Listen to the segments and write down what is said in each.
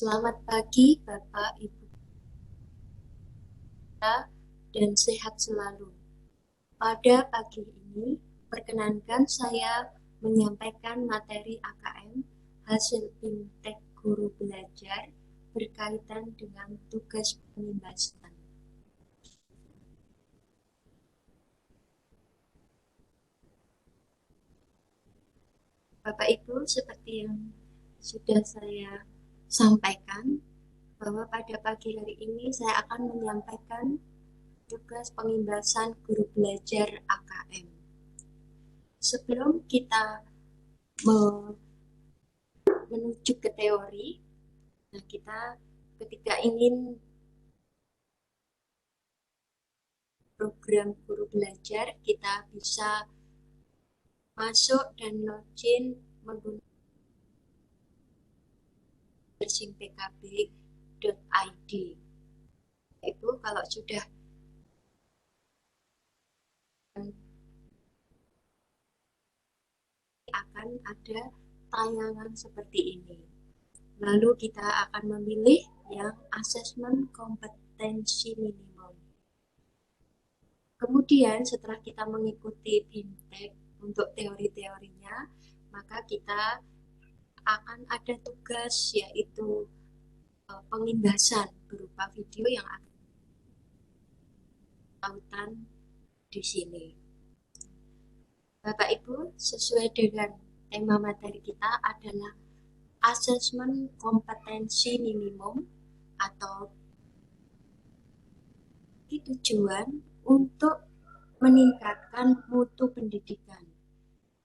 Selamat pagi Bapak, Ibu, dan sehat selalu. Pada pagi ini, perkenankan saya menyampaikan materi AKM hasil BIMTEK Guru Belajar berkaitan dengan tugas penindasan. Bapak Ibu, seperti yang sudah saya sampaikan, bahwa pada pagi hari ini saya akan menyampaikan tugas pengimbasan guru belajar AKM. Sebelum kita menuju ke teori, nah kita ketika ingin program guru belajar, kita bisa masuk dan login menggunakan versingpkb.id. Itu kalau sudah akan ada tayangan seperti ini. Lalu kita akan memilih yang asesmen kompetensi minimum. Kemudian setelah kita mengikuti BIMTEK untuk teori-teorinya, maka kita akan ada tugas yaitu pengimbasan berupa video yang akan tautan di sini. Bapak Ibu, sesuai dengan tema materi kita adalah asesmen kompetensi minimum atau tujuan untuk meningkatkan mutu pendidikan.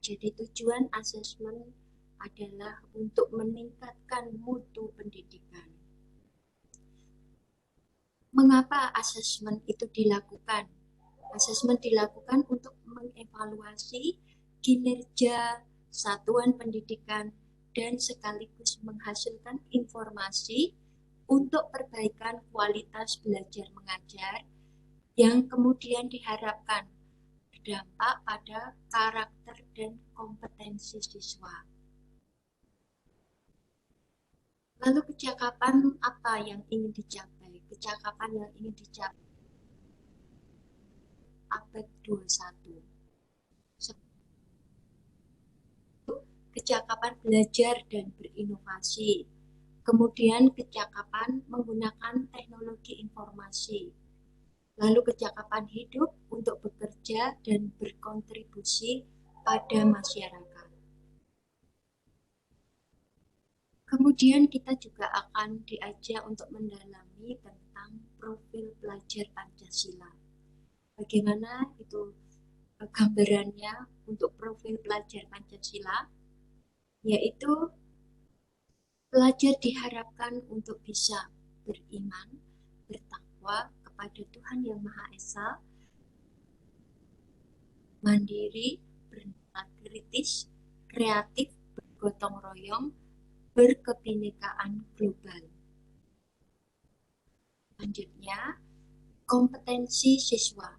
Jadi tujuan asesmen adalah untuk meningkatkan mutu pendidikan. Mengapa asesmen itu dilakukan? Asesmen dilakukan untuk mengevaluasi kinerja satuan pendidikan dan sekaligus menghasilkan informasi untuk perbaikan kualitas belajar mengajar yang kemudian diharapkan berdampak pada karakter dan kompetensi siswa. Lalu kecakapan apa yang ingin dicapai? Kecakapan yang ingin dicapai abad 21. Kecakapan belajar dan berinovasi. Kemudian kecakapan menggunakan teknologi informasi. Lalu kecakapan hidup untuk bekerja dan berkontribusi pada masyarakat. Kemudian kita juga akan diajak untuk mendalami tentang profil pelajar Pancasila. Bagaimana itu gambarannya untuk profil pelajar Pancasila? Yaitu pelajar diharapkan untuk bisa beriman, bertakwa kepada Tuhan Yang Maha Esa, mandiri, bernalar kritis, kreatif, bergotong royong, berkebinekaan global. Selanjutnya, kompetensi siswa.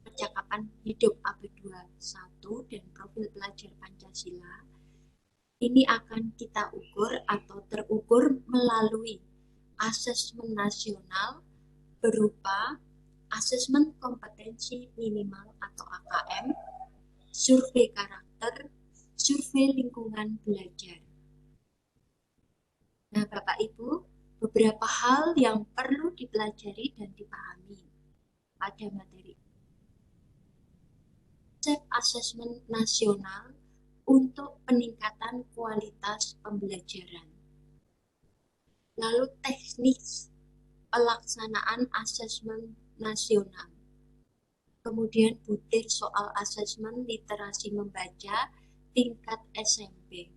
Percakapan hidup abad 21 dan profil pelajar Pancasila ini akan kita ukur atau terukur melalui asesmen nasional berupa asesmen kompetensi minimal atau AKM, survei karakter, survei lingkungan belajar. Nah, Bapak Ibu, beberapa hal yang perlu dipelajari dan dipahami pada materi konsep asesmen nasional untuk peningkatan kualitas pembelajaran. Lalu teknik pelaksanaan asesmen nasional. Kemudian butir soal asesmen literasi membaca tingkat SMP.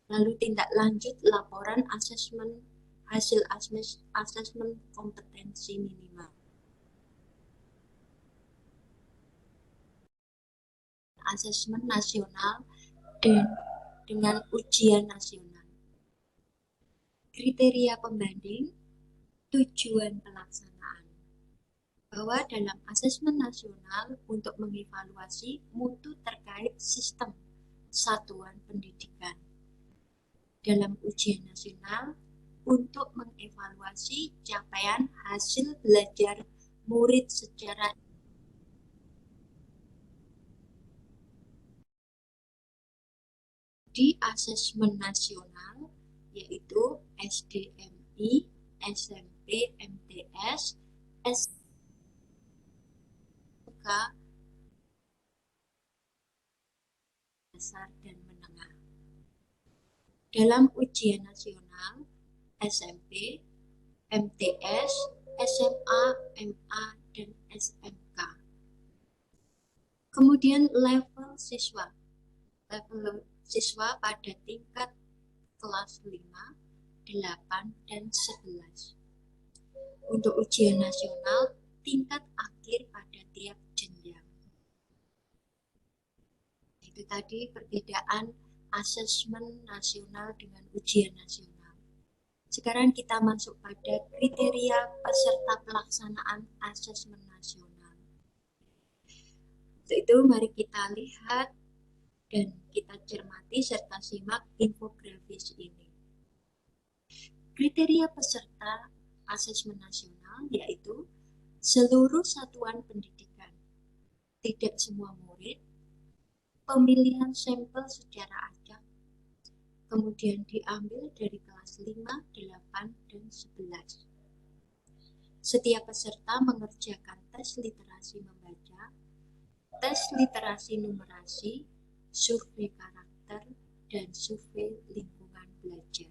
Lalu tindak lanjut laporan asesmen hasil asesmen kompetensi minimal. Asesmen nasional dan dengan ujian nasional. Kriteria pembanding, tujuan pelaksanaan. bahwa dalam asesmen nasional untuk mengevaluasi mutu terkait sistem satuan pendidikan. Dalam ujian nasional untuk mengevaluasi capaian hasil belajar murid secara di asesmen nasional yaitu SDMI, SMP, MTS, SMK, dasar dan menengah. Dalam ujian nasional SMP, MTS, SMA, MA, dan SMK. Kemudian level siswa. Level siswa pada tingkat kelas 5, 8, dan 11. Untuk ujian nasional, tingkat akhir pada tiap jenjang. Itu tadi perbedaan asesmen nasional dengan ujian nasional. Sekarang kita masuk pada kriteria peserta pelaksanaan asesmen nasional. Untuk itu mari kita lihat dan kita cermati serta simak infografis ini. Kriteria peserta asesmen nasional yaitu seluruh satuan pendidikan, tidak semua murid, pemilihan sampel secara acak, kemudian diambil dari kelas 5, 8, dan 11. Setiap peserta mengerjakan tes literasi membaca, tes literasi numerasi, survei karakter, dan survei lingkungan belajar.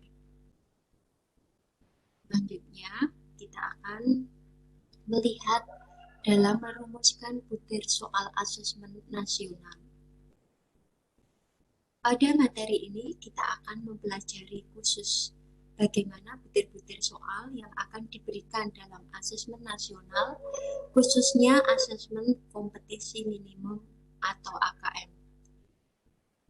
Selanjutnya, kita akan melihat dalam merumuskan butir soal asesmen nasional. Pada materi ini, kita akan mempelajari khusus bagaimana butir-butir soal yang akan diberikan dalam asesmen nasional, khususnya asesmen kompetisi minimum atau AKM.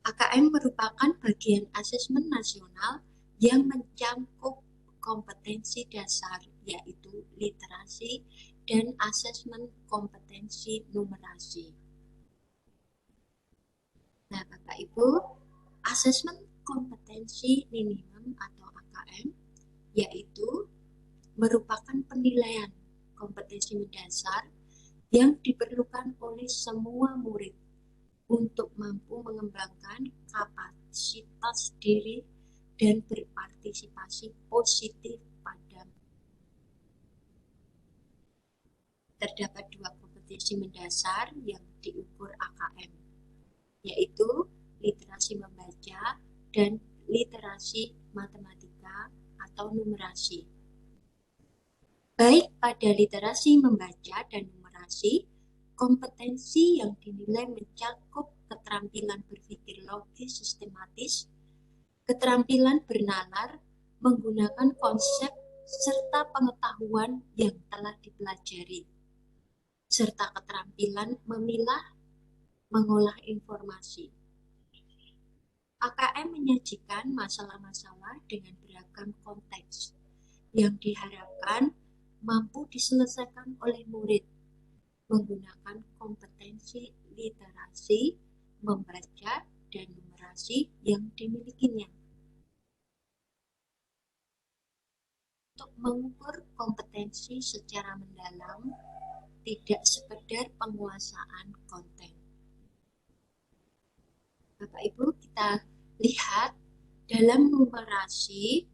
AKM merupakan bagian asesmen nasional yang mencakup kompetensi dasar, yaitu literasi dan asesmen kompetensi numerasi. Nah, Bapak Ibu, asesmen kompetensi minimum atau AKM yaitu merupakan penilaian kompetensi mendasar yang diperlukan oleh semua murid untuk mampu mengembangkan kapasitas diri dan berpartisipasi positif pada. Terdapat dua kompetensi mendasar yang diukur AKM, yaitu literasi membaca dan literasi matematika atau numerasi. Baik pada literasi membaca dan numerasi, kompetensi yang dinilai mencakup keterampilan berpikir logis sistematis, keterampilan bernalar, menggunakan konsep serta pengetahuan yang telah dipelajari, serta keterampilan memilah, mengolah informasi. AKM menyajikan masalah-masalah dengan beragam konteks yang diharapkan mampu diselesaikan oleh murid menggunakan kompetensi literasi, membaca, dan numerasi yang dimilikinya. Untuk mengukur kompetensi secara mendalam, tidak sekedar penguasaan konten. Bapak Ibu, kita lihat dalam numerasi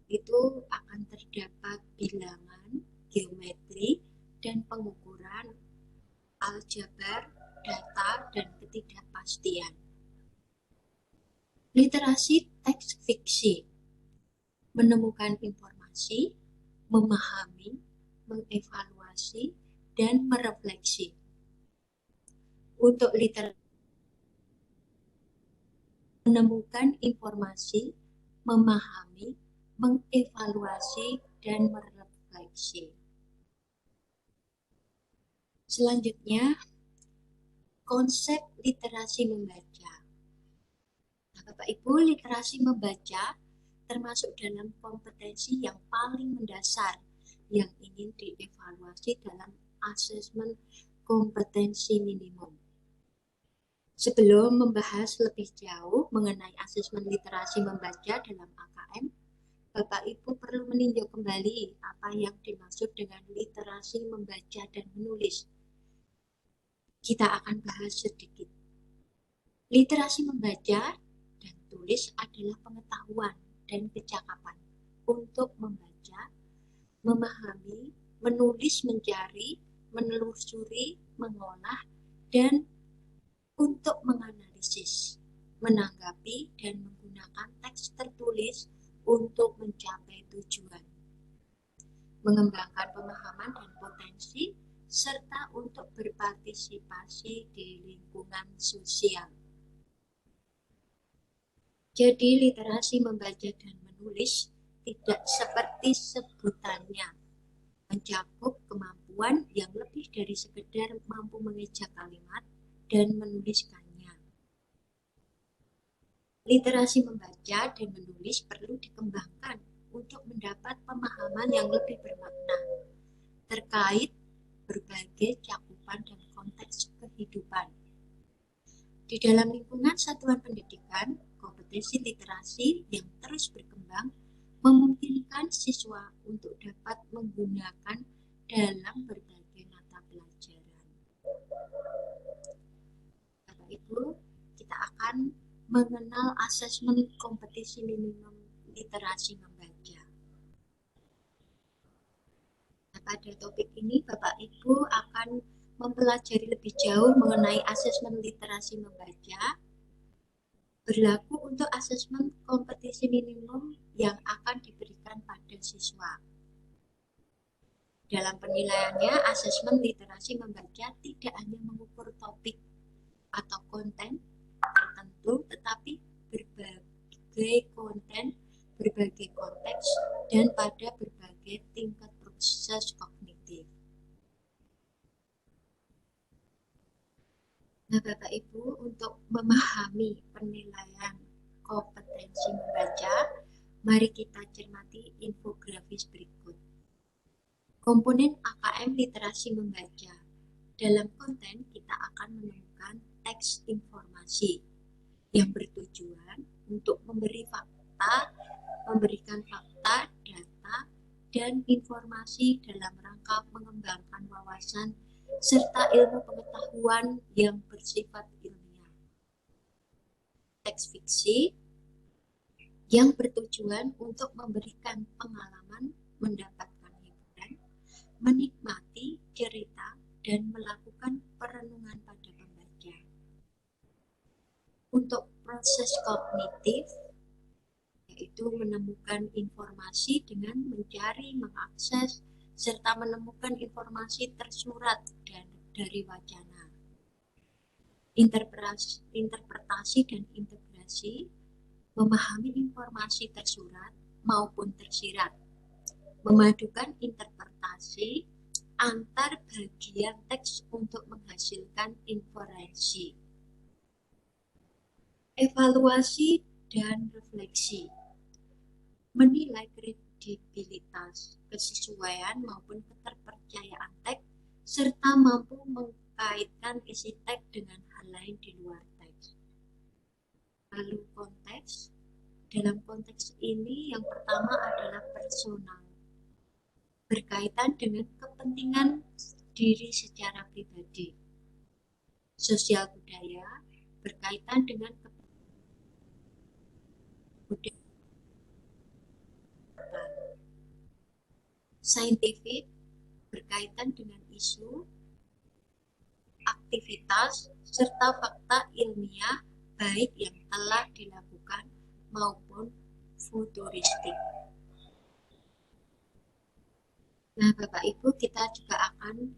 itu akan terdapat bilangan, geometri, dan pengukuran, aljabar, data, dan ketidakpastian. Literasi teks fiksi menemukan informasi, memahami, mengevaluasi, dan merefleksi. Untuk literasi menemukan informasi, memahami, mengevaluasi, dan merefleksi. Selanjutnya, konsep literasi membaca. Nah, Bapak Ibu, literasi membaca termasuk dalam kompetensi yang paling mendasar yang ingin dievaluasi dalam asesmen kompetensi minimum. Sebelum membahas lebih jauh mengenai asesmen literasi membaca dalam AKM, Bapak Ibu perlu meninjau kembali apa yang dimaksud dengan literasi membaca dan menulis. Kita akan bahas sedikit. Literasi membaca dan tulis adalah pengetahuan dan kecakapan untuk membaca, memahami, menulis, mencari, menelusuri, mengolah, dan untuk menganalisis, menanggapi, dan menggunakan teks tertulis untuk mencapai tujuan, mengembangkan pemahaman dan potensi, serta untuk berpartisipasi di lingkungan sosial. Jadi literasi membaca dan menulis tidak seperti sebutannya, mencakup kemampuan yang lebih dari sekedar mampu mengeja kalimat dan menuliskannya. Literasi membaca dan menulis perlu dikembangkan untuk mendapat pemahaman yang lebih bermakna terkait berbagai cakupan dan konteks kehidupan. Di dalam lingkungan satuan pendidikan, kompetensi literasi yang terus berkembang memungkinkan siswa untuk dapat menggunakan dalam berbagai mata pelajaran. Bapak Ibu, kita akan mengenal asesmen kompetensi minimum literasi membaca. Nah, pada topik ini Bapak Ibu akan mempelajari lebih jauh mengenai asesmen literasi membaca, berlaku untuk asesmen kompetensi minimum yang akan diberikan pada siswa. Dalam penilaiannya, asesmen literasi membaca tidak hanya mengukur topik atau konten tertentu, tetapi berbagai konten, berbagai konteks, dan pada berbagai tingkat proses kognitif. Nah, Bapak Ibu, untuk memahami penilaian kompetensi membaca, mari kita cermati infografis berikut. Komponen AKM literasi membaca. Dalam konten, kita akan menemukan teks informasi yang bertujuan untuk memberikan fakta, data, dan informasi dalam rangka mengembangkan wawasan serta ilmu pengetahuan yang bersifat ilmiah. Teks fiksi yang bertujuan untuk memberikan pengalaman, mendapatkan hiburan, menikmati cerita, dan melakukan perenungan pada pembaca. Untuk proses kognitif, yaitu menemukan informasi dengan mencari, mengakses, serta menemukan informasi tersurat dan dari wacana. Interpretasi dan integrasi, memahami informasi tersurat maupun tersirat, memadukan interpretasi antar bagian teks untuk menghasilkan inferensi. Evaluasi dan refleksi, menilai kredibilitas, kesesuaian maupun keterpercayaan teks, serta mampu mengkaitkan isi teks dengan hal lain di luar teks. Lalu konteks. Dalam konteks ini yang pertama adalah personal, berkaitan dengan kepentingan diri secara pribadi. Sosial budaya, berkaitan dengan budaya. Saintifik, berkaitan dengan isu, aktivitas, serta fakta ilmiah baik yang telah dilakukan maupun futuristik. Nah, Bapak Ibu, kita juga akan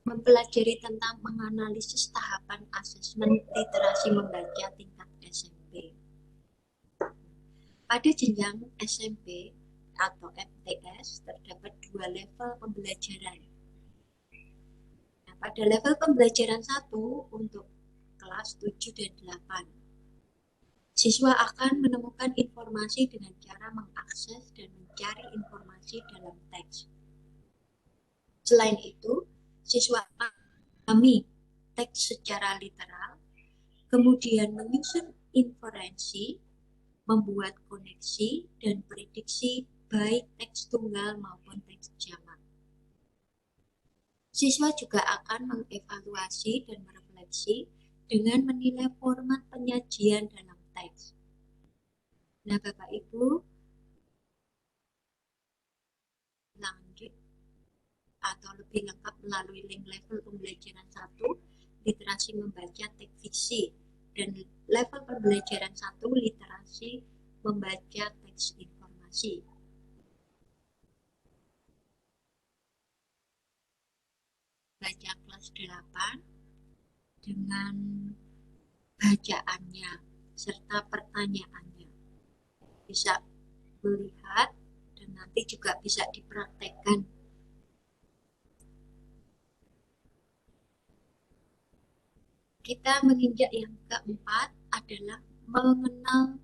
mempelajari tentang menganalisis tahapan asesmen literasi membaca tingkat SMP. Pada jenjang SMP atau MTS terdapat 2 level pembelajaran. Nah, pada level pembelajaran 1 untuk kelas 7 dan 8, siswa akan menemukan informasi dengan cara mengakses dan mencari informasi dalam teks. Selain itu, siswa memahami teks secara literal, kemudian menyusun inferensi, membuat koneksi dan prediksi baik teks tunggal maupun teks jamak. Siswa juga akan mengevaluasi dan merefleksi dengan menilai format penyajian dalam teks. Nah, Bapak Ibu, lanjut atau lebih lengkap melalui link level pembelajaran 1, literasi membaca teks fiksi, dan level pembelajaran 1, literasi membaca teks informasi. Baca kelas 8 dengan bacaannya serta pertanyaannya. Bisa melihat dan nanti juga bisa dipraktekkan. Kita menginjak yang keempat adalah mengenal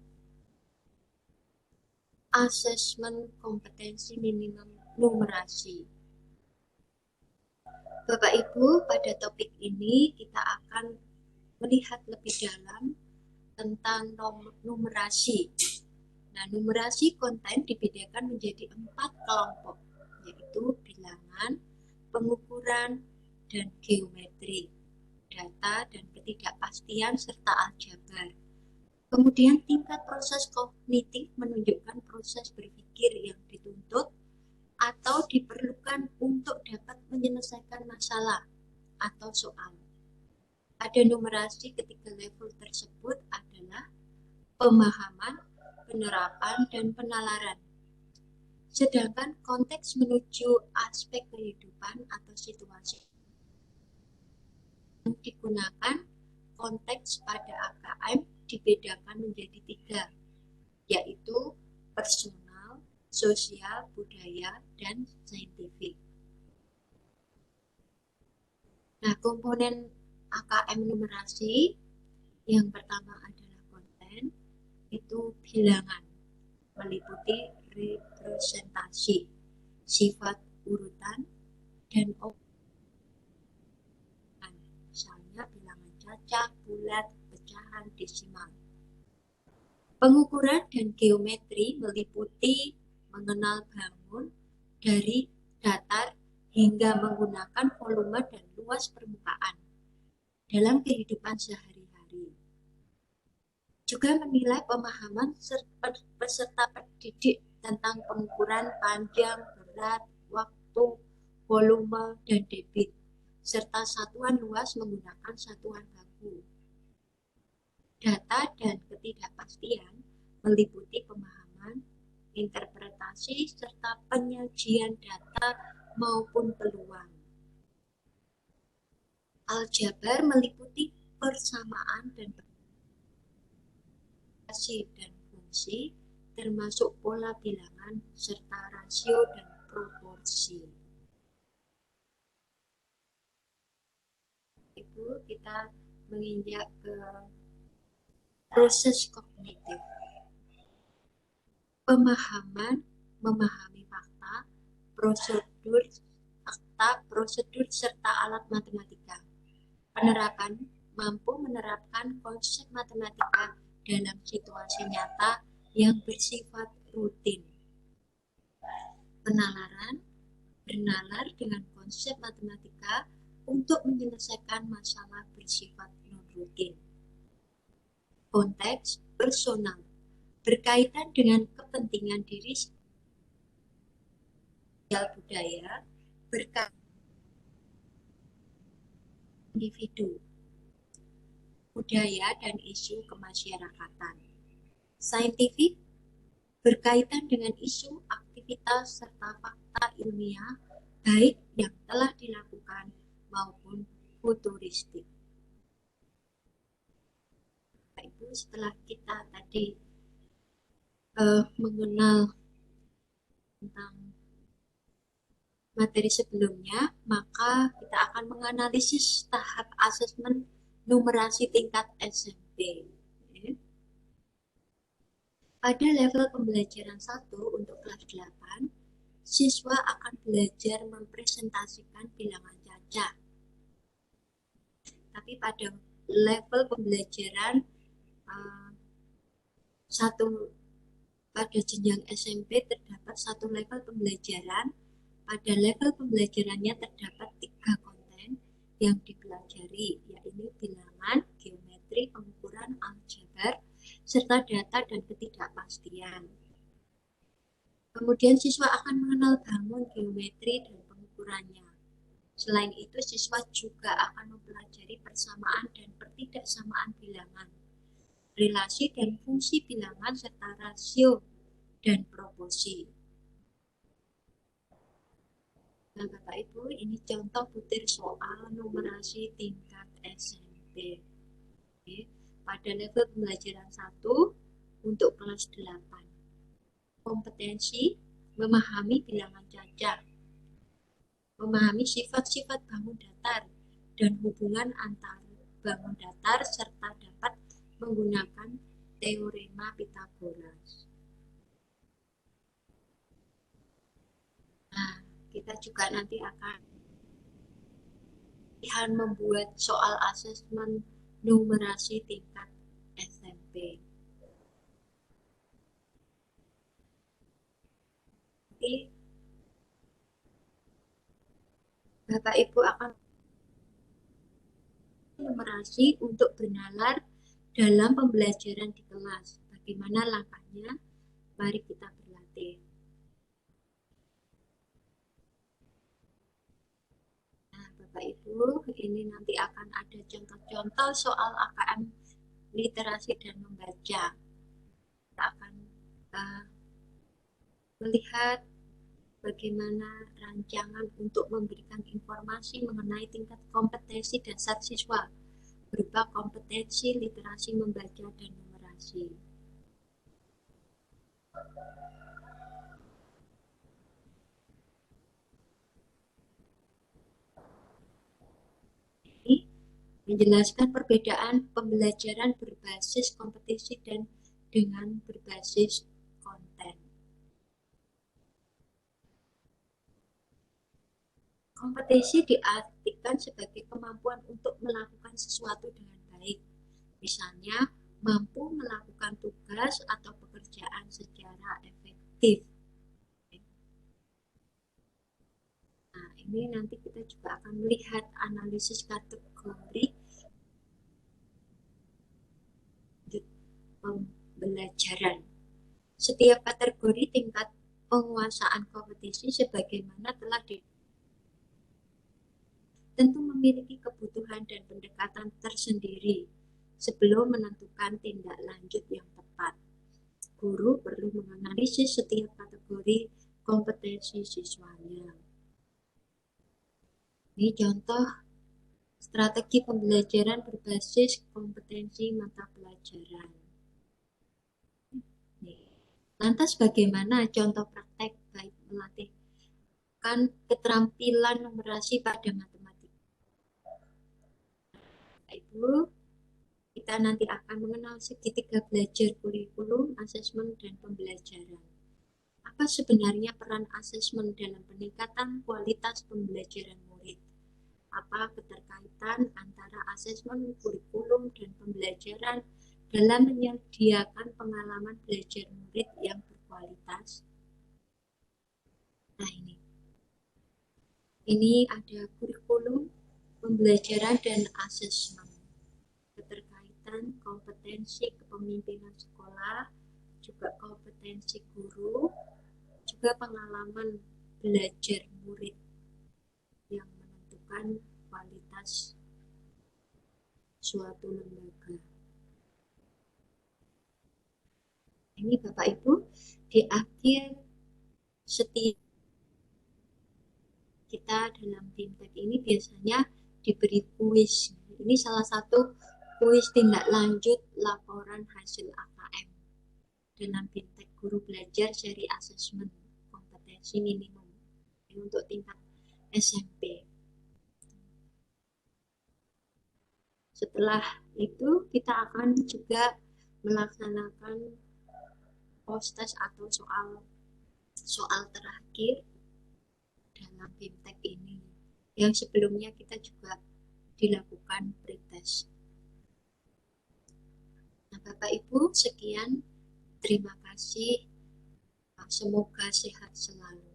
asesmen kompetensi minimum numerasi. Bapak Ibu, pada topik ini kita akan melihat lebih dalam tentang numerasi. Nah, numerasi konten dibedakan menjadi 4 kelompok, yaitu bilangan, pengukuran, dan geometri, data dan ketidakpastian, serta aljabar. Kemudian tingkat proses kognitif menunjukkan proses berpikir yang dituntut atau diperlukan untuk dapat menyelesaikan masalah atau soal. Pada numerasi ketiga level tersebut adalah pemahaman, penerapan, dan penalaran. Sedangkan konteks menuju aspek kehidupan atau situasi yang digunakan konteks pada AKM dibedakan menjadi 3, yaitu personal, sosial, budaya, dan saintifik. Nah, komponen AKM numerasi yang pertama adalah konten, itu bilangan, meliputi representasi, sifat urutan, dan operan, misalnya bilangan cacak, bulat, pecahan, desimal. Pengukuran dan geometri meliputi mengenal bangun dari datar hingga menggunakan volume dan luas permukaan dalam kehidupan sehari-hari. Juga menilai pemahaman peserta pendidik tentang pengukuran panjang, berat, waktu, volume, dan debit, serta satuan luas menggunakan satuan baku. Data dan ketidakpastian meliputi pemahaman, interpretasi, serta penyajian data maupun peluang. Aljabar meliputi persamaan dan dan fungsi, termasuk pola bilangan, serta rasio dan proporsi. Itu kita menginjak ke proses kognitif. Pemahaman, memahami fakta, prosedur, serta alat matematika. Penerapan, mampu menerapkan konsep matematika dalam situasi nyata yang bersifat rutin. Penalaran, bernalar dengan konsep matematika untuk menyelesaikan masalah bersifat non-rutin. Konteks personal, berkaitan dengan kepentingan diri sosial budaya, berkaitan individu, budaya, dan isu kemasyarakatan. Saintifik, berkaitan dengan isu, aktivitas, serta fakta ilmiah, baik yang telah dilakukan maupun futuristik. Ibu, setelah kita tadi mengenal tentang materi sebelumnya, maka kita akan menganalisis tahap asesmen numerasi tingkat SMP. Pada level pembelajaran 1 untuk kelas 8, siswa akan belajar mempresentasikan bilangan cacah. Tapi pada level pembelajaran satu pada jenjang SMP terdapat satu level pembelajaran. Pada level pembelajarannya terdapat 3 konten yang dipelajari, yaitu bilangan, geometri, pengukuran, aljabar, serta data dan ketidakpastian. Kemudian siswa akan mengenal bangun geometri dan pengukurannya. Selain itu, siswa juga akan mempelajari persamaan dan pertidaksamaan bilangan, relasi dan fungsi bilangan, serta rasio dan proporsi. Nah, Bapak Ibu, ini contoh butir soal numerasi tingkat SMP. Oke. Pada level pembelajaran 1 untuk kelas 8. Kompetensi memahami bilangan cacah, memahami sifat-sifat bangun datar dan hubungan antar bangun datar, serta dapat menggunakan teorema Pythagoras. Nah, kita juga nanti akan membuat soal asesmen numerasi tingkat SMP. Jadi, Bapak Ibu akan numerasi untuk bernalar dalam pembelajaran di kelas. Bagaimana langkahnya? Mari kita berlatih. Nah, Bapak Ibu, ini nanti akan ada contoh-contoh soal AKM literasi dan membaca. Kita akan melihat bagaimana rancangan untuk memberikan informasi mengenai tingkat kompetensi dasar siswa berupa kompetensi literasi membaca dan numerasi. Ini menjelaskan perbedaan pembelajaran berbasis kompetisi dan dengan berbasis konten. Kompetisi diartikan sebagai kemampuan untuk melakukan sesuatu dengan baik. Misalnya, mampu melakukan tugas atau pekerjaan secara efektif. Nah, ini nanti kita juga akan melihat analisis kategori pembelajaran. Setiap kategori tingkat penguasaan kompetisi sebagaimana telah tentu memiliki kebutuhan dan pendekatan tersendiri sebelum menentukan tindak lanjut yang tepat. Guru perlu menganalisis setiap kategori kompetensi siswanya. Ini contoh strategi pembelajaran berbasis kompetensi mata pelajaran. Lantas bagaimana contoh praktek baik melatihkan keterampilan numerasi pada matematika? Ibu, kita nanti akan mengenal segitiga belajar kurikulum, asesmen, dan pembelajaran. Apa sebenarnya peran asesmen dalam peningkatan kualitas pembelajaran murid? Apa keterkaitan antara asesmen, kurikulum, dan pembelajaran dalam menyediakan pengalaman belajar murid yang berkualitas? Nah, ini ada kurikulum, pembelajaran, dan asesmen. Keterkaitan kompetensi kepemimpinan sekolah, juga kompetensi guru, juga pengalaman belajar murid yang menentukan kualitas suatu lembaga. Ini Bapak Ibu, di akhir setiap kita dalam BIMTEK ini biasanya diberi kuis. Ini salah satu kuis tindak lanjut laporan hasil AKM dalam BIMTEK Guru Belajar Seri Asesmen Kompetensi Minimum untuk tingkat SMP. Setelah itu kita akan juga melaksanakan post test atau soal terakhir dalam BIMTEK ini. Yang sebelumnya kita juga dilakukan pretest. Nah, Bapak Ibu, sekian. Terima kasih. Semoga sehat selalu.